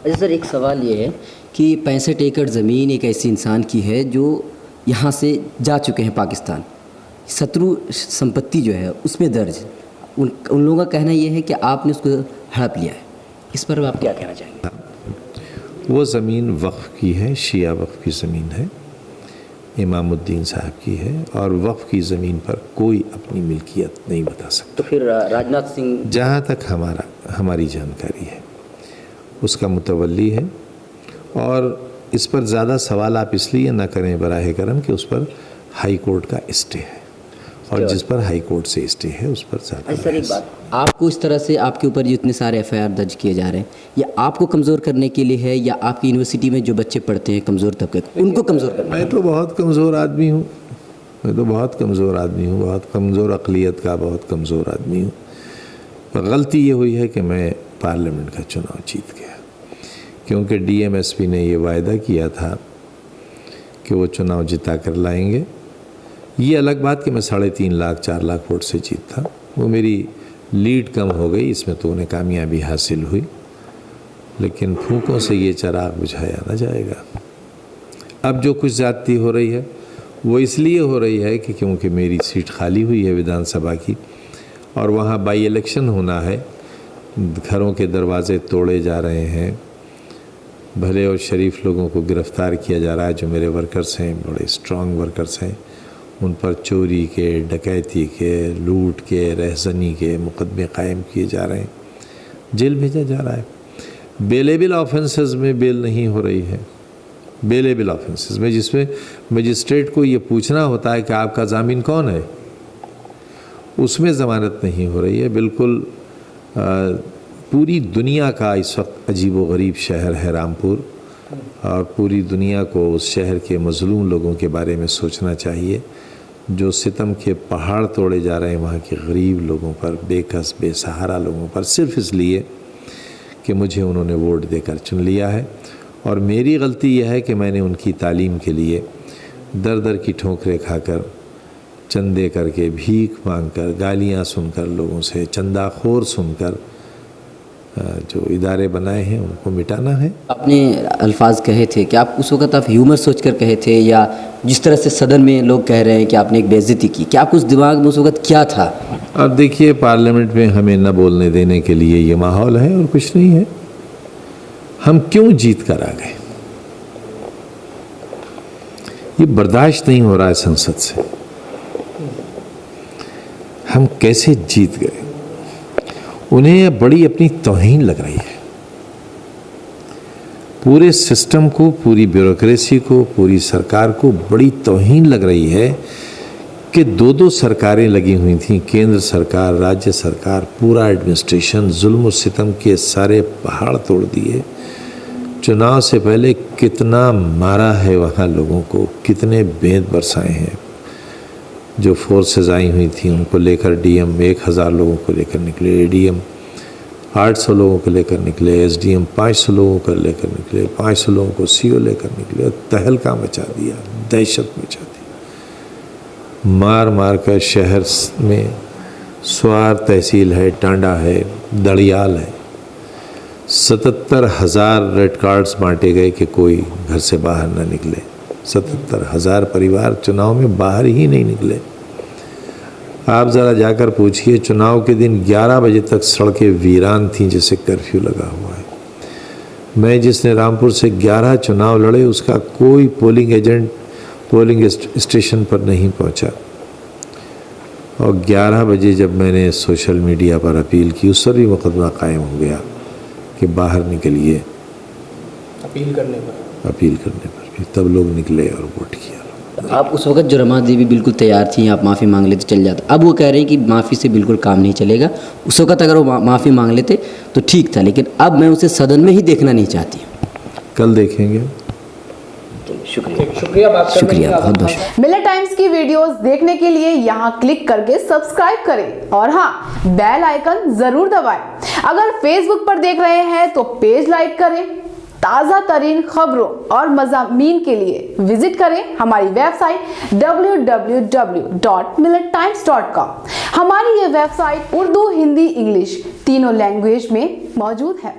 अच्छा सर, एक सवाल ये है कि 65 एकड़ ज़मीन एक ऐसी इंसान की है जो यहाँ से जा चुके हैं पाकिस्तान, शत्रु संपत्ति जो है उसमें दर्ज, उन लोगों का कहना ये है कि आपने उसको हड़प लिया है। इस पर आप क्या कहना चाहेंगे? वो ज़मीन वक्फ़ की है, शिया वक्फ़ की ज़मीन है, इमामुद्दीन साहब की है, और वक्फ़ की ज़मीन पर कोई अपनी मिल्कियत नहीं बता सकता। तो फिर राजनाथ सिंह, जहाँ तक हमारी जानकारी है, उसका मुतवल्ली है। और इस पर ज़्यादा सवाल आप इसलिए ना करें बराह करम कि उस पर हाई कोर्ट का स्टे है, और जिस पर हाई कोर्ट से स्टे है उस पर ज़्यादा। सर एक बात, आपको इस तरह से आपके ऊपर जो इतने सारे FIR दर्ज किए जा रहे हैं, ये आपको कमज़ोर करने के लिए है या आपकी यूनिवर्सिटी में जो बच्चे पढ़ते हैं कमज़ोर तबके उनको कमज़ोर करना? मैं तो बहुत कमज़ोर आदमी हूँ, बहुत कमज़ोर अक़लियत का बहुत कमज़ोर आदमी हूँ। पर गलती ये हुई है कि मैं पार्लियामेंट का चुनाव जीत गया, क्योंकि DMSP ने ये वायदा किया था कि वो चुनाव जिता कर लाएंगे। ये अलग बात कि मैं 3.5 लाख 4 लाख वोट से जीता, वो मेरी लीड कम हो गई, इसमें तो उन्हें कामयाबी हासिल हुई, लेकिन फूंकों से ये चिराग बुझाया ना जाएगा। अब जो कुछ ज़्यादती हो रही है वो इसलिए हो रही है कि क्योंकि मेरी सीट खाली हुई है विधानसभा की, और वहाँ बाई इलेक्शन होना है, घरों के दरवाजे तोड़े जा रहे हैं, भले और शरीफ लोगों को गिरफ़्तार किया जा रहा है, जो मेरे वर्कर्स हैं, बड़े स्ट्रॉन्ग वर्कर्स हैं, उन पर चोरी के, डकैती के, लूट के, रहज़नी के मुकदमे कायम किए जा रहे हैं, जेल भेजा जा रहा है। बेलेबल ऑफेंसेस में बेल नहीं हो रही है, बेलेबल ऑफेंसेस में जिसमें मजिस्ट्रेट को ये पूछना होता है कि आपका ज़ामीन कौन है, उसमें ज़मानत नहीं हो रही है। बिल्कुल पूरी दुनिया का इस वक्त अजीब व गरीब शहर है रामपुर, और पूरी दुनिया को उस शहर के मज़लूम लोगों के बारे में सोचना चाहिए, जो सितम के पहाड़ तोड़े जा रहे हैं वहाँ के गरीब लोगों पर, बेकस बेसहारा लोगों पर, सिर्फ़ इसलिए कि मुझे उन्होंने वोट देकर चुन लिया है। और मेरी गलती यह है कि मैंने उनकी तालीम के लिए दर दर की ठोकरें खाकर, चंदे करके, भीख मांगकर, गालियाँ सुनकर, लोगों से चंदाखोर सुनकर जो इदारे बनाए हैं उनको मिटाना है। अपने अल्फाज कहे थे कि आप उस वक़्त आप ह्यूमर सोच कर कहे थे, या जिस तरह से सदन में लोग कह रहे हैं कि आपने एक बेइज्जती की, क्या आप उस दिमाग में उस वक़्त क्या था? अब देखिए, पार्लियामेंट में हमें न बोलने देने के लिए ये माहौल है और कुछ नहीं है। हम क्यों जीत कर आ गए, ये बर्दाश्त नहीं हो रहा है संसद से। हम कैसे जीत गए, उन्हें बड़ी अपनी तौहीन लग रही है। पूरे सिस्टम को, पूरी ब्यूरोक्रेसी को, पूरी सरकार को बड़ी तौहीन लग रही है कि 2-2 सरकारें लगी हुई थीं, केंद्र सरकार, राज्य सरकार, पूरा एडमिनिस्ट्रेशन, जुल्म और सितम के सारे पहाड़ तोड़ दिए। चुनाव से पहले कितना मारा है वहाँ लोगों को, कितने बेंत बरसाए हैं। जो फोर्सेस आई हुई थी उनको लेकर DM 1000 लोगों को लेकर निकले, ADM 800 लोगों को लेकर निकले, SDM 500 लोगों को लेकर निकले, 500 लोगों को CO लेकर निकले, तहलका मचा दिया, दहशत मचा दी। मार मार कर शहर में स्वार तहसील है, टांडा है, दड़ियाल है, 77,000 रेड कार्ड्स बांटे गए कि कोई घर से बाहर ना निकले। 77,000 परिवार चुनाव में बाहर ही नहीं निकले। आप ज़रा जाकर पूछिए, चुनाव के दिन 11 बजे तक सड़कें वीरान थीं, जैसे कर्फ्यू लगा हुआ है। मैं जिसने रामपुर से 11 चुनाव लड़े, उसका कोई पोलिंग एजेंट पोलिंग स्टेशन पर नहीं पहुंचा। और 11 बजे जब मैंने सोशल मीडिया पर अपील की, उस पर भी मुकदमा कायम हो गया कि बाहर निकलिए। अपील करने पर भी तब लोग निकले और वोट किया। आप उस वक्त जो रमा देवी बिल्कुल तैयार थी, आप माफ़ी मांग लेते चल जाता, अब वो कह रहे हैं कि माफ़ी से बिल्कुल काम नहीं चलेगा। उस वक्त अगर वो माफ़ी मांग लेते तो ठीक था, लेकिन अब मैं उसे सदन में ही देखना नहीं चाहती। कल देखेंगे। शुक्रिया बहुत बहुत। मिलर टाइम्स की वीडियोस देखने के लिए यहाँ क्लिक करके सब्सक्राइब करें, और हाँ, बेल आइकन जरूर दबाएं। अगर फेसबुक पर देख रहे हैं तो पेज लाइक करें। ताज़ा तरीन खबरों और मज़ामीन के लिए विजिट करें हमारी वेबसाइट www.millertimes.com। हमारी ये वेबसाइट उर्दू, हिंदी, इंग्लिश तीनों लैंग्वेज में मौजूद है।